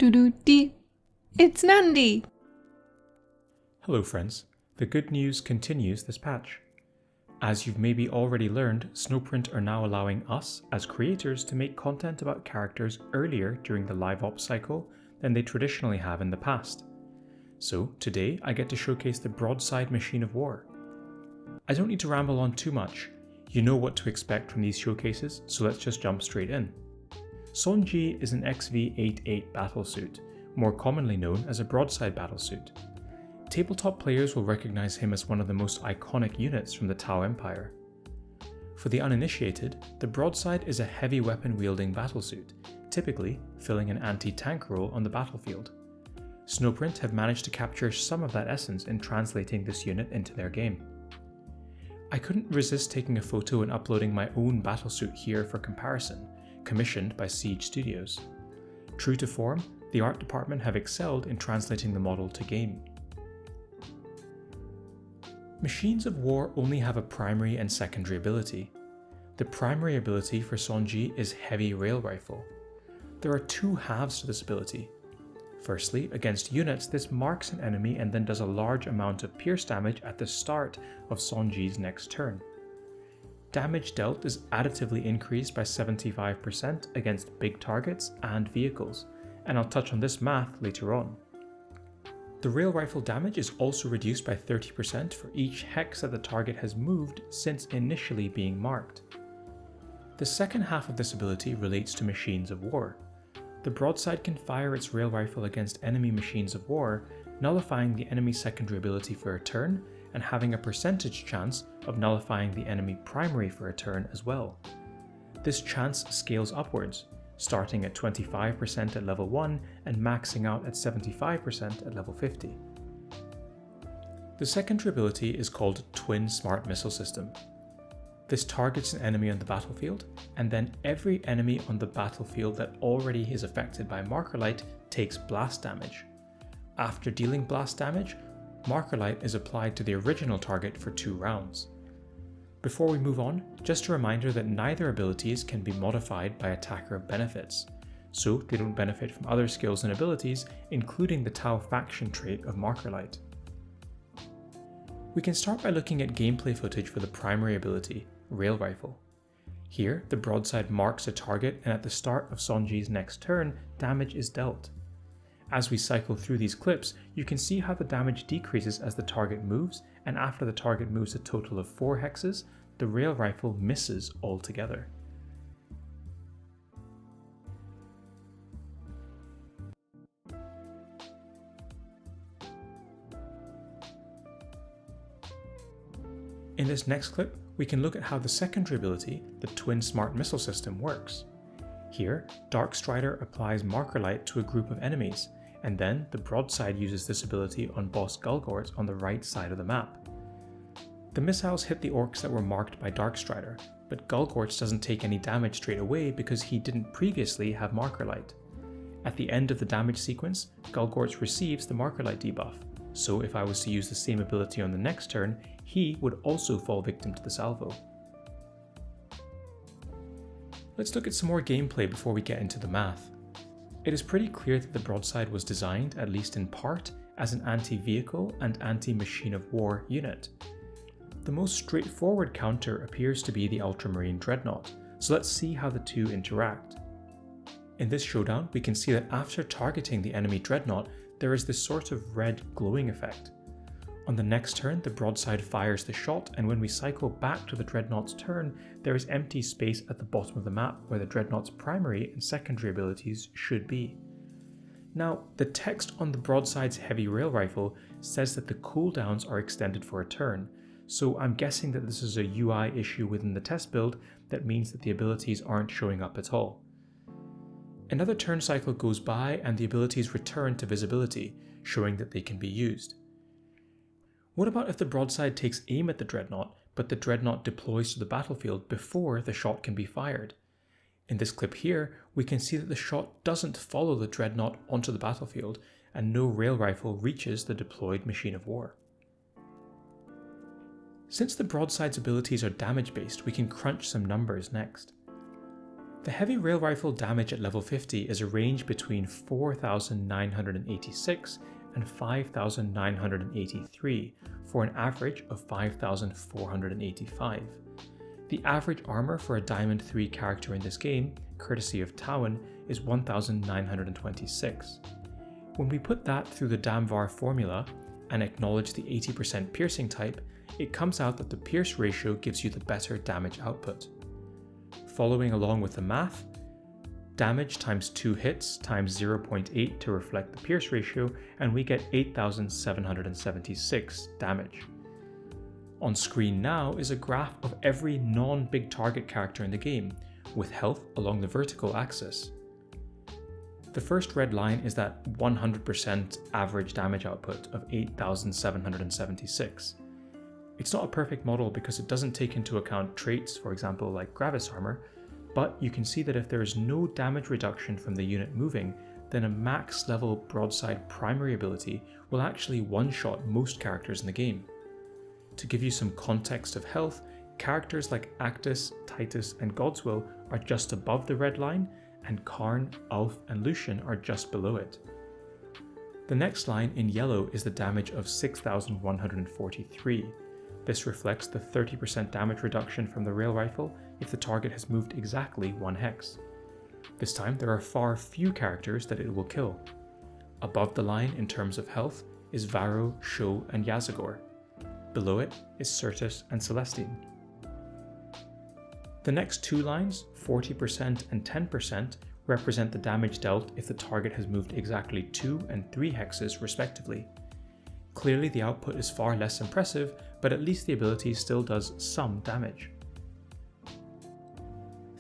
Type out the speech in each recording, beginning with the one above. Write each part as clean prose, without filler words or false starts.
Doo-doo-dee. It's Nandi! Hello friends, the good news continues this patch. As you've maybe already learned, Snowprint are now allowing us, as creators, to make content about characters earlier during the live ops cycle than they traditionally have in the past. So today I get to showcase the Broadside Machine of War. I don't need to ramble on too much, you know what to expect from these showcases, so let's just jump straight in. Aun'shi is an XV-88 battlesuit, more commonly known as a Broadside Battlesuit. Tabletop players will recognise him as one of the most iconic units from the Tau Empire. For the uninitiated, the Broadside is a heavy weapon wielding battlesuit, typically filling an anti-tank role on the battlefield. Snowprint have managed to capture some of that essence in translating this unit into their game. I couldn't resist taking a photo and uploading my own battlesuit here for comparison, commissioned by Siege Studios. True to form, the art department have excelled in translating the model to game. Machines of War only have a primary and secondary ability. The primary ability for Aun'shi is Heavy Rail Rifle. There are two halves to this ability. Firstly, against units, this marks an enemy and then does a large amount of pierce damage at the start of Aun'shi's next turn. Damage dealt is additively increased by 75% against big targets and vehicles, and I'll touch on this math later on. The rail rifle damage is also reduced by 30% for each hex that the target has moved since initially being marked. The second half of this ability relates to machines of war. The Broadside can fire its rail rifle against enemy machines of war, nullifying the enemy's secondary ability for a turn, and having a percentage chance of nullifying the enemy primary for a turn as well. This chance scales upwards, starting at 25% at level 1 and maxing out at 75% at level 50. The secondary ability is called Twin Smart Missile System. This targets an enemy on the battlefield, and then every enemy on the battlefield that already is affected by Marker Light takes blast damage. After dealing blast damage, Marker Light is applied to the original target for 2 rounds. Before we move on, just a reminder that neither abilities can be modified by attacker benefits, so they don't benefit from other skills and abilities, including the Tau faction trait of Marker Light. We can start by looking at gameplay footage for the primary ability, Rail Rifle. Here, the Broadside marks a target, and at the start of Aun'shi's next turn, damage is dealt. As we cycle through these clips, you can see how the damage decreases as the target moves, and after the target moves a total of 4 hexes, the rail rifle misses altogether. In this next clip, we can look at how the secondary ability, the Twin Smart Missile System, works. Here, Dark Strider applies Marker Light to a group of enemies, and then the Broadside uses this ability on Boss Gulgort on the right side of the map. The missiles hit the orcs that were marked by Dark Strider, but Gulgort doesn't take any damage straight away because he didn't previously have Marker Light. At the end of the damage sequence, Gulgort receives the Marker Light debuff, so if I was to use the same ability on the next turn, he would also fall victim to the salvo. Let's look at some more gameplay before we get into the math. It is pretty clear that the Broadside was designed, at least in part, as an anti-vehicle and anti-machine of war unit. The most straightforward counter appears to be the Ultramarine Dreadnought, so let's see how the two interact. In this showdown, we can see that after targeting the enemy Dreadnought, there is this sort of red glowing effect. On the next turn, the Broadside fires the shot, and when we cycle back to the Dreadnought's turn, there is empty space at the bottom of the map where the Dreadnought's primary and secondary abilities should be. Now, the text on the Broadside's Heavy Rail Rifle says that the cooldowns are extended for a turn, so I'm guessing that this is a UI issue within the test build that means that the abilities aren't showing up at all. Another turn cycle goes by and the abilities return to visibility, showing that they can be used. What about if the Broadside takes aim at the Dreadnought, but the Dreadnought deploys to the battlefield before the shot can be fired? In this clip here, we can see that the shot doesn't follow the Dreadnought onto the battlefield, and no rail rifle reaches the deployed machine of war. Since the Broadside's abilities are damage based, we can crunch some numbers next. The heavy rail rifle damage at level 50 is a range between 4,986 and 5,983 for an average of 5,485. The average armor for a Diamond 3 character in this game, courtesy of Tawin, is 1,926. When we put that through the Damvar formula and acknowledge the 80% piercing type, it comes out that the pierce ratio gives you the better damage output. Following along with the math, damage times 2 hits times 0.8 to reflect the pierce ratio, and we get 8,776 damage. On screen now is a graph of every non-big target character in the game, with health along the vertical axis. The first red line is that 100% average damage output of 8,776. It's not a perfect model because it doesn't take into account traits, for example like Gravis armor, but you can see that if there is no damage reduction from the unit moving, then a max level broadside primary ability will actually one-shot most characters in the game. To give you some context of health, characters like Actus, Titus and Godswill are just above the red line, and Karn, Ulf and Lucian are just below it. The next line in yellow is the damage of 6,143. This reflects the 30% damage reduction from the rail rifle if the target has moved exactly 1 hex. This time there are far few characters that it will kill. Above the line in terms of health is Varro, Sho and Yazagor. Below it is Certus and Celestine. The next two lines, 40% and 10%, represent the damage dealt if the target has moved exactly 2 and 3 hexes respectively. Clearly the output is far less impressive, but at least the ability still does some damage.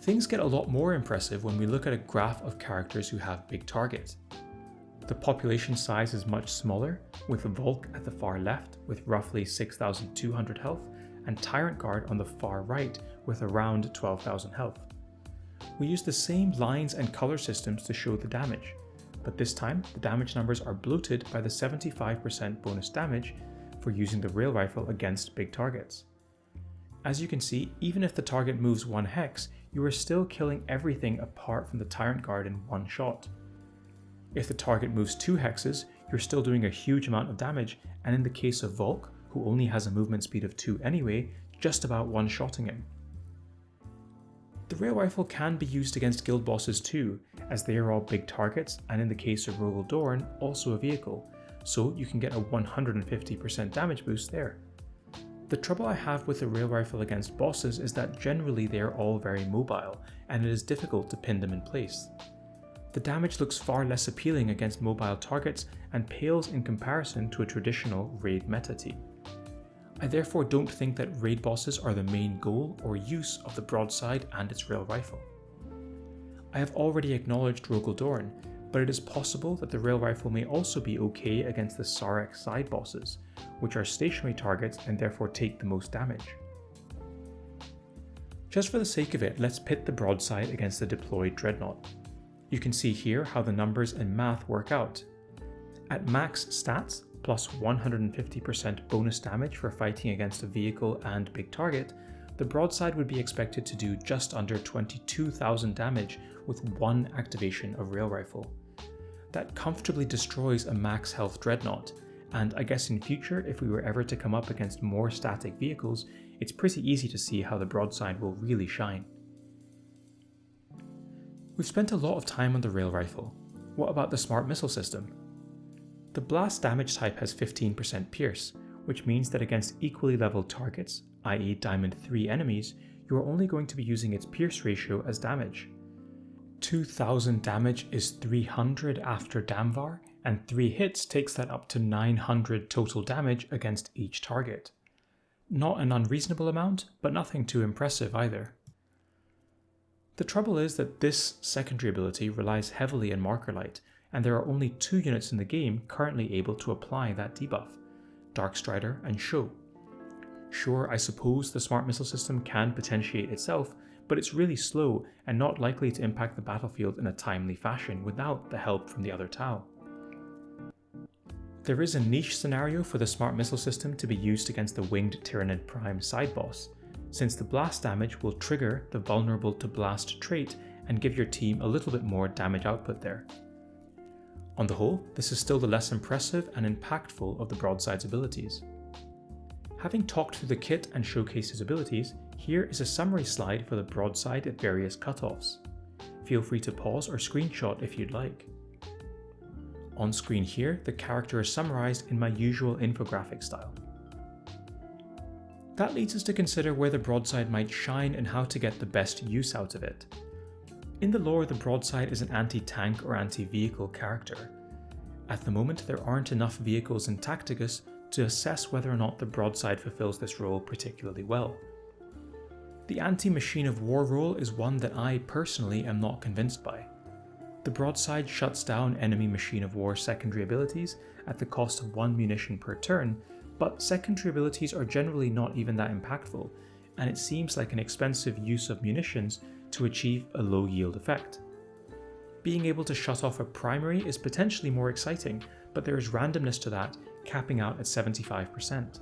Things get a lot more impressive when we look at a graph of characters who have big targets. The population size is much smaller, with Volk at the far left with roughly 6,200 health, and Tyrant Guard on the far right with around 12,000 health. We use the same lines and color systems to show the damage, but this time the damage numbers are bloated by the 75% bonus damage for using the rail rifle against big targets. As you can see, even if the target moves 1 hex, you are still killing everything apart from the Tyrant Guard in 1 shot. If the target moves 2 hexes, you're still doing a huge amount of damage, and in the case of Volk, who only has a movement speed of 2 anyway, just about one-shotting him. The rail rifle can be used against guild bosses too, as they are all big targets, and in the case of Rogel Dorn, also a vehicle, so you can get a 150% damage boost there. The trouble I have with the rail rifle against bosses is that generally they are all very mobile, and it is difficult to pin them in place. The damage looks far less appealing against mobile targets and pales in comparison to a traditional raid meta team. I therefore don't think that raid bosses are the main goal or use of the broadside and its rail rifle. I have already acknowledged Rogel Dorn, but it is possible that the rail rifle may also be okay against the Sarek side bosses, which are stationary targets and therefore take the most damage. Just for the sake of it, let's pit the broadside against the deployed Dreadnought. You can see here how the numbers and math work out. At max stats, plus 150% bonus damage for fighting against a vehicle and big target, the broadside would be expected to do just under 22,000 damage with 1 activation of rail rifle. That comfortably destroys a max health Dreadnought, and I guess in future if we were ever to come up against more static vehicles, it's pretty easy to see how the broadside will really shine. We've spent a lot of time on the rail rifle. What about the smart missile system? The blast damage type has 15% pierce, which means that against equally leveled targets, i.e. Diamond 3 enemies, you are only going to be using its pierce ratio as damage. 2,000 damage is 300 after Damvar, and 3 hits takes that up to 900 total damage against each target. Not an unreasonable amount, but nothing too impressive either. The trouble is that this secondary ability relies heavily on Marker Light, and there are only 2 units in the game currently able to apply that debuff, Darkstrider and Sho. Sure, I suppose the smart missile system can potentiate itself, but it's really slow and not likely to impact the battlefield in a timely fashion without the help from the other Tau. There is a niche scenario for the smart missile system to be used against the Winged Tyrannid Prime side boss, since the blast damage will trigger the vulnerable to blast trait and give your team a little bit more damage output there. On the whole, this is still the less impressive and impactful of the Broadside's abilities. Having talked through the kit and showcased his abilities, here is a summary slide for the Broadside at various cutoffs. Feel free to pause or screenshot if you'd like. On screen here, the character is summarized in my usual infographic style. That leads us to consider where the Broadside might shine and how to get the best use out of it. In the lore, the Broadside is an anti-tank or anti-vehicle character. At the moment, there aren't enough vehicles in Tacticus to assess whether or not the Broadside fulfills this role particularly well. The anti-machine of war role is one that I personally am not convinced by. The Broadside shuts down enemy machine of war secondary abilities at the cost of 1 munition per turn, but secondary abilities are generally not even that impactful, and it seems like an expensive use of munitions to achieve a low yield effect. Being able to shut off a primary is potentially more exciting, but there is randomness to that, capping out at 75%.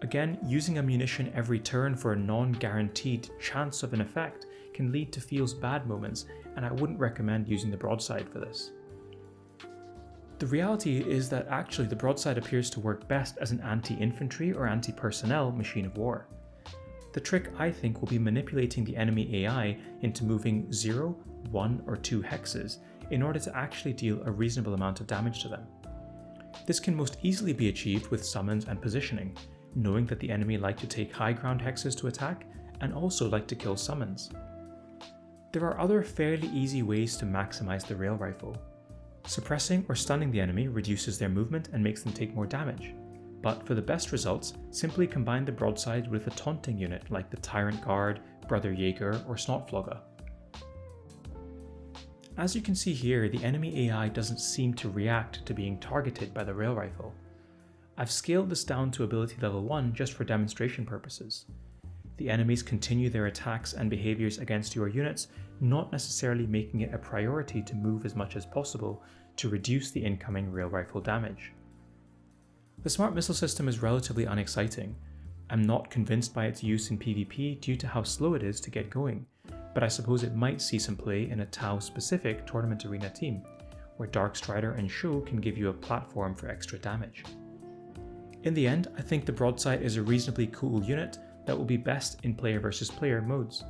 Again, using a munition every turn for a non-guaranteed chance of an effect can lead to feels bad moments, and I wouldn't recommend using the Broadside for this. The reality is that actually the Broadside appears to work best as an anti-infantry or anti-personnel machine of war. The trick, I think, will be manipulating the enemy AI into moving 0, 1 or 2 hexes in order to actually deal a reasonable amount of damage to them. This can most easily be achieved with summons and positioning, knowing that the enemy like to take high ground hexes to attack and also like to kill summons. There are other fairly easy ways to maximize the rail rifle. Suppressing or stunning the enemy reduces their movement and makes them take more damage. But for the best results, simply combine the Broadside with a taunting unit like the Tyrant Guard, Brother Jaeger, or Snotflogger. As you can see here, the enemy AI doesn't seem to react to being targeted by the rail rifle. I've scaled this down to ability level 1 just for demonstration purposes. The enemies continue their attacks and behaviors against your units, not necessarily making it a priority to move as much as possible to reduce the incoming rail rifle damage. The smart missile system is relatively unexciting. I'm not convinced by its use in PvP due to how slow it is to get going, but I suppose it might see some play in a Tau-specific tournament arena team, where Dark Strider and Show can give you a platform for extra damage. In the end, I think the Broadside is a reasonably cool unit that will be best in player versus player modes.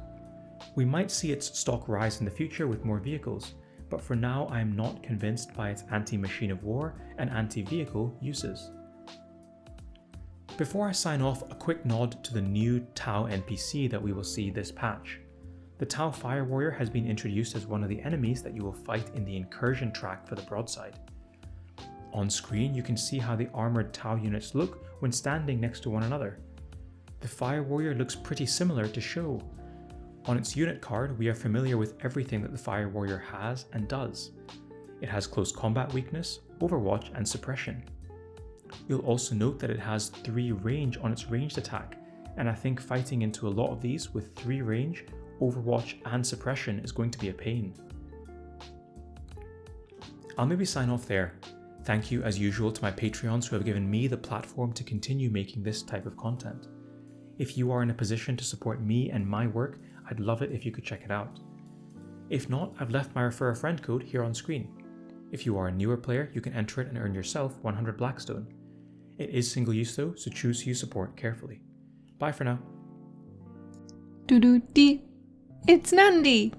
We might see its stock rise in the future with more vehicles, but for now I am not convinced by its anti-machine of war and anti-vehicle uses. Before I sign off, a quick nod to the new Tau NPC that we will see this patch. The Tau Firewarrior has been introduced as one of the enemies that you will fight in the incursion track for the Broadside. On screen you can see how the armoured Tau units look when standing next to one another. The Firewarrior looks pretty similar to Show. On its unit card we are familiar with everything that the Firewarrior has and does. It has close combat weakness, overwatch and suppression. You'll also note that it has 3 range on its ranged attack, and I think fighting into a lot of these with 3 range, overwatch and suppression is going to be a pain. I'll maybe sign off there. Thank you as usual to my Patreons who have given me the platform to continue making this type of content. If you are in a position to support me and my work, I'd love it if you could check it out. If not, I've left my refer a friend code here on screen. If you are a newer player, you can enter it and earn yourself 100 Blackstone. It is single use though, so choose who you support carefully. Bye for now. Doo-doo-dee. It's Nandi!